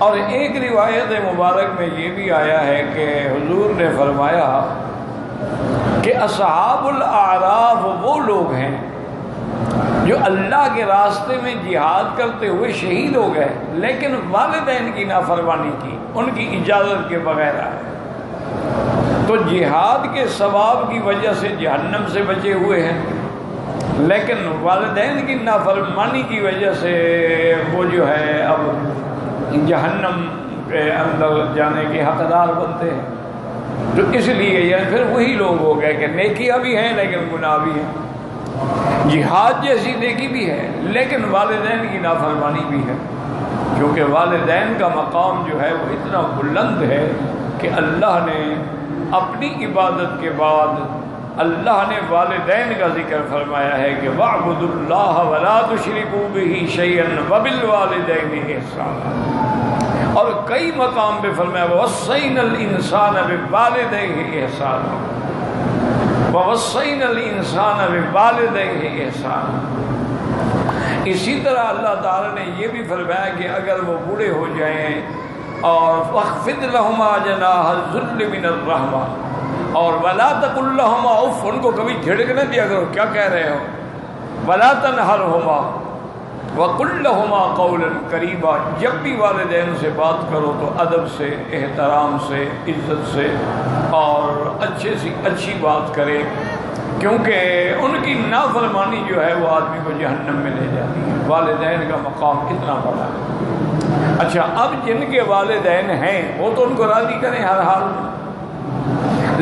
اور ایک روایت مبارک میں یہ بھی آیا ہے کہ حضور نے فرمایا کہ اصحاب الاعراف وہ لوگ ہیں جو اللہ کے راستے میں جہاد کرتے ہوئے شہید ہو گئے لیکن والدین کی نافرمانی کی، ان کی اجازت کے بغیر آئے، تو جہاد کے ثواب کی وجہ سے جہنم سے بچے ہوئے ہیں، لیکن والدین کی نافرمانی کی وجہ سے وہ جو ہے اب جہنم کے اندر جانے کے حقدار بنتے ہیں۔ تو اس لیے یعنی پھر وہی لوگ ہو گئے کہ نیکیاں بھی ہیں لیکن گناہ بھی ہیں، جہاد جیسی نیکی بھی ہے لیکن والدین کی نافرمانی بھی ہے، کیونکہ والدین کا مقام جو ہے وہ اتنا بلند ہے کہ اللہ نے اپنی عبادت کے بعد اللہ نے والدین کا ذکر فرمایا ہے کہ وَاعْبُدُوا اللَّهَ وَلَا تُشْرِكُوا بِهِ شَيْئًا وَبِالْوَالِدَيْنِ إِحْسَانًا، اور کئی مقام پہ فرمایا وَوَصَّيْنَا الْإِنسَانَ بِوَالِدَيْهِ إِحْسَانًا وَوَصَّيْنَا الْإِنسَانَ بِوَالِدَيْهِ إِحْسَانًا۔ اسی طرح اللہ تعالیٰ نے یہ بھی فرمایا کہ اگر وہ بوڑھے ہو جائیں اور وَاخْفِضْ لَهُمَا جَنَاحَ الذُّلِّ مِنَ الرَّحْمَةِ، اور وَلَا تَقُلْ لَهُمَا اُفٍّ، ان کو کبھی جھڑک نہ دیا کرو کیا کہہ رہے ہو، وَلَا تَنْهَرْهُمَا وَقُلْ لَهُمَا قَوْلًا قَرِيبًا، جب بھی والدین سے بات کرو تو ادب سے، احترام سے، عزت سے اور اچھے سے اچھی بات کرے، کیونکہ ان کی نافرمانی جو ہے وہ آدمی کو جہنم میں لے جاتی ہے۔ والدین کا مقام کتنا بڑا ہے۔ اچھا، اب جن کے والدین ہیں وہ تو ان کو راضی کریں ہر حال میں،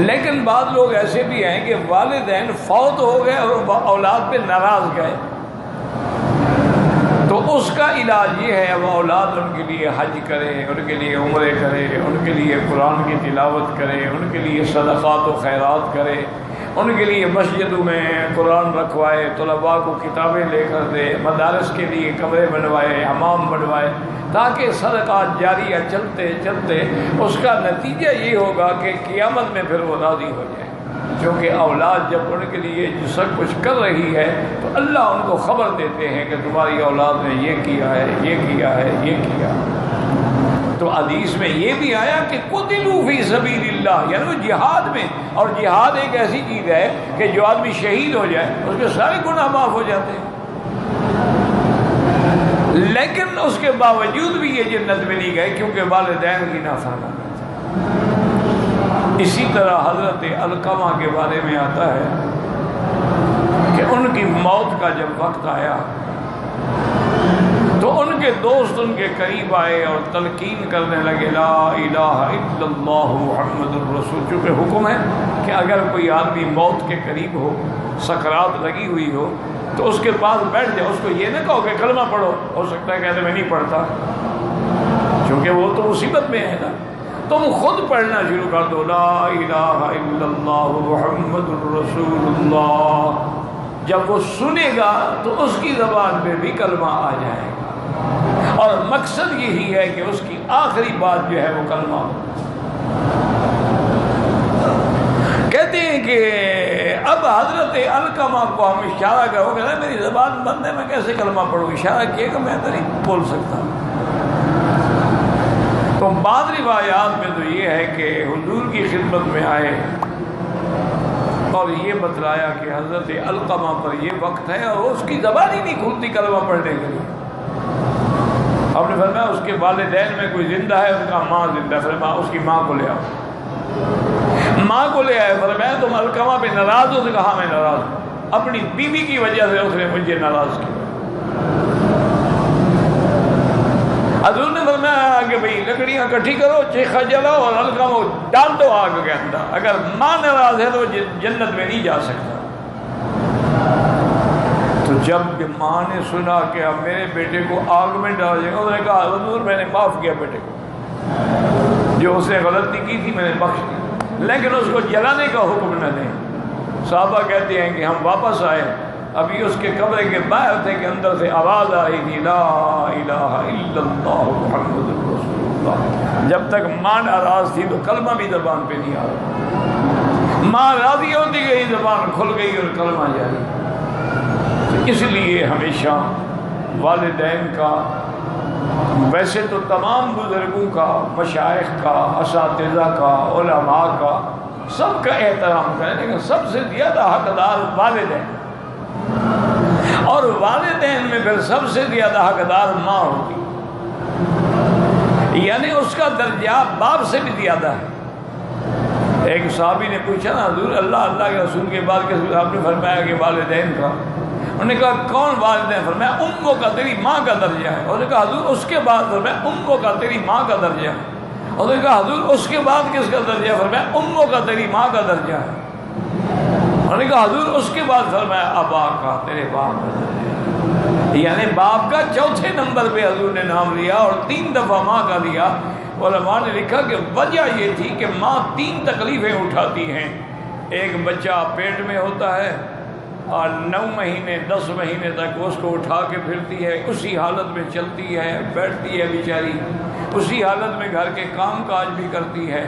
لیکن بعض لوگ ایسے بھی ہیں کہ والدین فوت ہو گئے اور اولاد پہ ناراض گئے، تو اس کا علاج یہ ہے وہ اولاد ان کے لیے حج کرے، ان کے لیے عمرے کرے، ان کے لیے قرآن کی تلاوت کرے، ان کے لیے صدقات و خیرات کرے، ان کے لیے مسجدوں میں قرآن رکھوائے، طلباء کو کتابیں لے کر دے، مدارس کے لیے کمرے بنوائے، حمام بنوائے، تاکہ صدقات جاریہ چلتے چلتے اس کا نتیجہ یہ ہوگا کہ قیامت میں پھر وہ راضی ہو جائے، کیونکہ اولاد جب ان کے لیے سب کچھ کر رہی ہے تو اللہ ان کو خبر دیتے ہیں کہ تمہاری اولاد نے یہ کیا ہے، یہ کیا ہے، یہ کیا۔ تو حدیث میں یہ بھی آیا کہ قتلوا فی سبیل اللہ، یعنی وہ جہاد میں، اور جہاد ایک ایسی چیز ہے کہ جو آدمی شہید ہو جائے اس کے سارے گناہ معاف ہو جاتے ہیں، لیکن اس کے باوجود بھی یہ جنت میں نہیں گئے کیونکہ والدین کی نافرمانی۔ اسی طرح حضرت علقمہ کے بارے میں آتا ہے کہ ان کی موت کا جب وقت آیا تو ان کے دوست ان کے قریب آئے اور تلقین کرنے لگے لا الہ الا اللہ محمد الرسول، چونکہ حکم ہے کہ اگر کوئی آدمی موت کے قریب ہو، سکرات لگی ہوئی ہو، تو اس کے پاس بیٹھ جائے، اس کو یہ نہ کہو کہ کلمہ پڑھو، ہو سکتا ہے کہتے میں نہیں پڑھتا، کیونکہ وہ تو مصیبت میں ہے نا، تم خود پڑھنا شروع کر دو لا الہ الا اللہ محمد الرسول اللہ، جب وہ سنے گا تو اس کی زبان پہ بھی کلمہ آ جائے گا، اور مقصد یہی ہے کہ اس کی آخری بات جو ہے وہ کلمہ ہو۔ کہتے ہیں کہ اب حضرت علقمہ کو ہم اشارہ کرو کہ میری زبان بند ہے، میں کیسے کلمہ پڑھوں، اشارہ کیے کہ میں تو نہیں بول سکتا۔ تو بعض روایات میں تو یہ ہے کہ حضور کی خدمت میں آئے اور یہ بتلایا کہ حضرت علقمہ پر یہ وقت ہے اور اس کی زبان ہی نہیں کھلتی کلمہ پڑھنے کے لیے۔ آپ نے فرمایا اس کے والدین میں کوئی زندہ ہے، اس کا ماں زندہ ہے، فرمایا اس کی ماں کو لے آؤ، ماں کو لے آئے، فرمایا تم علقمہ پہ ناراض ہو؟ کہا میں ناراض ہوں، اپنی بیوی کی وجہ سے اس نے مجھے ناراض کیا۔ حضور نے فرمایا کہ بھئی لکڑیاں اکٹھی کرو، چیخا جلاؤ اور علقمہ ڈال دو آگ کے اندر، اگر ماں ناراض ہے تو جنت میں نہیں جا سکتا۔ تو جب ماں نے سنا کہ اب میرے بیٹے کو آگ میں ڈالا جائے گا، اس نے کہا حضور میں نے معاف کیا بیٹے کو، جو اس نے غلطی کی تھی میں نے بخش دی، لیکن اس کو جلانے کا حکم نہ دیں۔ صحابہ کہتے ہیں کہ ہم واپس آئے، ابھی اس کے کمرے کے باہر تھے کہ اندر سے آواز آ رہی تھی لا الہ الا اللہ محمد رسول اللہ۔ جب تک ماں ناراض تھی تو کلمہ بھی زبان پہ نہیں آ رہا، ماں راضی ہوتی گئی زبان کھل گئی اور کلمہ جاری۔ اس لیے ہمیشہ والدین کا ویسے تو تمام بزرگوں کا، مشائخ کا، اساتذہ کا، علماء کا، سب کا احترام کریں، لیکن سب سے زیادہ حقدار والدین، اور والدین میں پھر سب سے زیادہ حقدار ماں ہوتی، یعنی اس کا درجہ باپ سے بھی زیادہ ہے۔ ایک صحابی نے پوچھا نا حضور اللہ کے رسول کے بعد کس؟ آپ نے فرمایا کہ والدین کا۔ انہوں نے کہا کون والدین؟ فرمایا اموں کا، تیری ماں کا درجہ ہے۔ انہوں نے کہا حضور اس کے بعد؟ فرمایا اموں کا، تیری ماں کا درجہ ہے۔ انہوں نے کہا حضور اس کے بعد کس کا درجہ ہے؟ فرمایا اموں کا، تیری ماں کا درجہ ہے۔ انہوں نے کہا حضور اس کے بعد؟ فرمایا ابا کا، تیرے باپ کا درجہ ہے۔ یعنی باپ کا چوتھے نمبر پہ حضور نے نام لیا اور 3 دفعہ ماں کا لیا۔ علماء نے لکھا کہ وجہ یہ تھی کہ ماں 3 تکلیفیں اٹھاتی ہیں۔ ایک بچہ پیٹ میں ہوتا ہے اور 9 مہینے 10 مہینے تک اس کو اٹھا کے پھرتی ہے، اسی حالت میں چلتی ہے، بیٹھتی ہے بیچاری، اسی حالت میں گھر کے کام کاج بھی کرتی ہے۔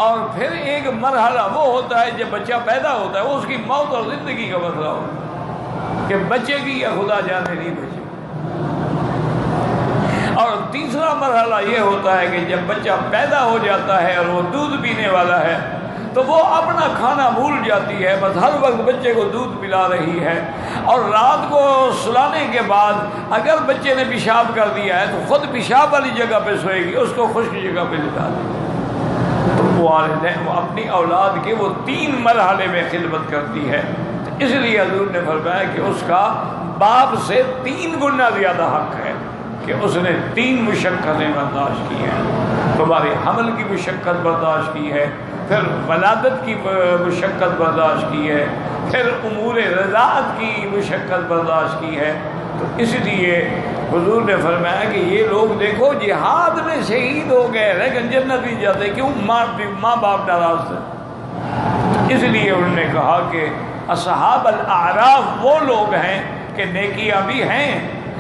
اور پھر ایک مرحلہ وہ ہوتا ہے جب بچہ پیدا ہوتا ہے، وہ اس کی موت اور زندگی کا مسئلہ ہوتا ہے کہ بچے کی یا خدا جانے نہیں بچے۔ اور تیسرا مرحلہ یہ ہوتا ہے کہ جب بچہ پیدا ہو جاتا ہے اور وہ دودھ پینے والا ہے تو وہ اپنا کھانا بھول جاتی ہے، بس ہر وقت بچے کو دودھ پلا رہی ہے، اور رات کو سلانے کے بعد اگر بچے نے پیشاب کر دیا ہے تو خود پیشاب والی جگہ پہ سوئے گی، اس کو خشک جگہ پہ لٹا دے گی۔ تو والدین وہ اپنی اولاد کے وہ 3 مرحلے میں خدمت کرتی ہے، اس لیے حضور نے فرمایا کہ اس کا باپ سے 3 گنا زیادہ حق ہے کہ اس نے 3 مشقتیں برداشت کی ہیں۔ تمہارے حمل کی مشقت برداشت کی ہے، پھر ولادت کی مشقت برداشت کی ہے، پھر امور رضاعت کی مشقت برداشت کی ہے۔ تو اس لیے حضور نے فرمایا کہ یہ لوگ دیکھو جہاد میں شہید ہو گئے لیکن جنت نہیں جاتے، کیوں؟ ماں باپ ناراض تھے۔ اس لیے انہوں نے کہا کہ اصحاب الاعراف وہ لوگ ہیں کہ نیکیاں بھی ہیں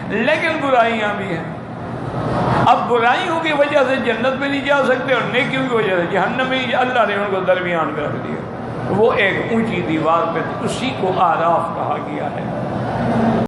لیکن برائیاں بھی ہیں۔ اب برائیوں کی وجہ سے جنت میں نہیں جا سکتے اور نیکیوں کی وجہ سے جہنم میں، اللہ نے ان کو درمیان میں رکھ دیا، وہ ایک اونچی دیوار پہ، اسی کو اعراف کہا گیا ہے۔